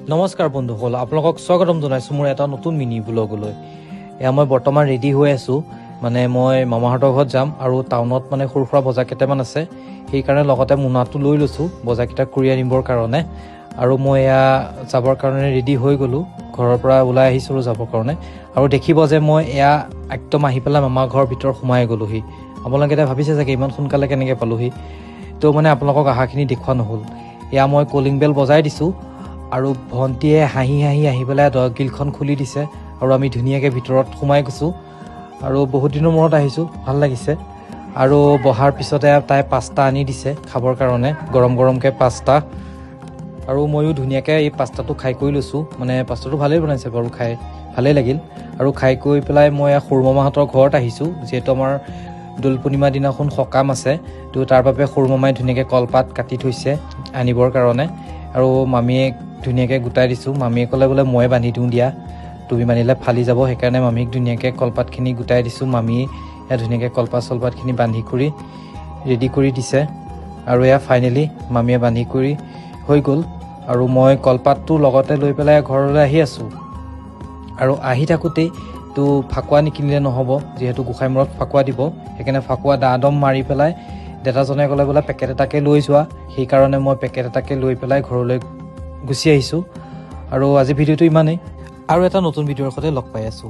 নমস্কাৰ বন্ধুসকল, আপোনালোকক স্বাগতম জনাইছোঁ মোৰ এটা নতুন মিনি ব্লগলৈ। এয়া মই বৰ্তমান ৰেডি হৈ আছোঁ, মানে মই মামাহঁতৰ ঘৰত যাম আৰু টাউনত মানে সৰু সুৰা বজাৰ কেইটামান আছে, সেইকাৰণে লগতে মোনাটো লৈ লৈছোঁ বজাৰকেইটা কৰি আনিবৰ কাৰণে। আৰু মই এয়া যাবৰ কাৰণে ৰেডি হৈ গ'লোঁ, ঘৰৰ পৰা ওলাই আহিছিলোঁ যাবৰ কাৰণে। আৰু দেখিব যে মই এয়া একদম আহি পেলাই মামাৰ ঘৰৰ ভিতৰত সোমাই গ'লোহি। আপোনালোকে এতিয়া ভাবিছে চাগে ইমান সোনকালে কেনেকৈ পালোহি, তো মানে আপোনালোকক আহাখিনি দেখুওৱা নহ'ল। এয়া মই কলিং বেল বজাই দিছোঁ আৰু ভণ্টিয়ে হাঁহি হাঁহি আহি পেলাই গ্ৰিলখন খুলি দিছে আৰু আমি ধুনীয়াকৈ ভিতৰত সোমাই গৈছোঁ। আৰু বহুত দিনৰ মূৰত আহিছোঁ, ভাল লাগিছে। আৰু বহাৰ পিছতে তাই পাস্তা আনি দিছে খাবৰ কাৰণে, গৰম গৰমকৈ পাস্তা। আৰু ময়ো ধুনীয়াকৈ এই পাস্তাটো খাই কৰি লৈছোঁ, মানে পাস্তাটো ভালেই বনাইছে বাৰু, খাই ভালেই লাগিল। আৰু খাই কৰি পেলাই মই সৰু মামাহঁতৰ ঘৰত আহিছোঁ, যিহেতু আমাৰ দৌল পূৰ্ণিমাৰ দিনাখন সকাম আছে, তো তাৰ বাবে সৰু মামাই ধুনীয়াকৈ কলপাত কাটি থৈছে আনিবৰ কাৰণে। আৰু মামীয়ে ধুনীয়াকৈ গোটাই দিছোঁ। মামীয়ে ক'লে বোলে ময়ে বান্ধি দিওঁ দিয়া, তুমি বান্ধিলে ফালি যাব, সেইকাৰণে মামীক ধুনীয়াকৈ কলপাতখিনি গোটাই দিছোঁ। মামীয়ে এয়া ধুনীয়াকৈ কলপাত চলপাতখিনি বান্ধি কৰি ৰেডি কৰি দিছে। আৰু এয়া ফাইনেলি মামীয়ে বান্ধি কৰি হৈ গ'ল। আৰু মই কলপাতটো লগতে লৈ পেলাই ঘৰলৈ আহি আছোঁ। আৰু আহি থাকোঁতেই তো ফাকুৱা নিকিনিলে নহ'ব, যিহেতু গোঁসাই মূৰত ফাকুৱা দিব, সেইকাৰণে ফাকুৱা দা-দম মাৰি পেলাই দেউতাজনে ক'লে বোলে পেকেট এটাকে লৈ যোৱা, সেইকাৰণে মই পেকেট এটাকে লৈ পেলাই ঘৰলৈ গুচি আহিছোঁ। আৰু আজি ভিডিঅ'টো ইমানেই, আৰু এটা নতুন ভিডিঅ'ৰ সৈতে লগ পাই আছোঁ।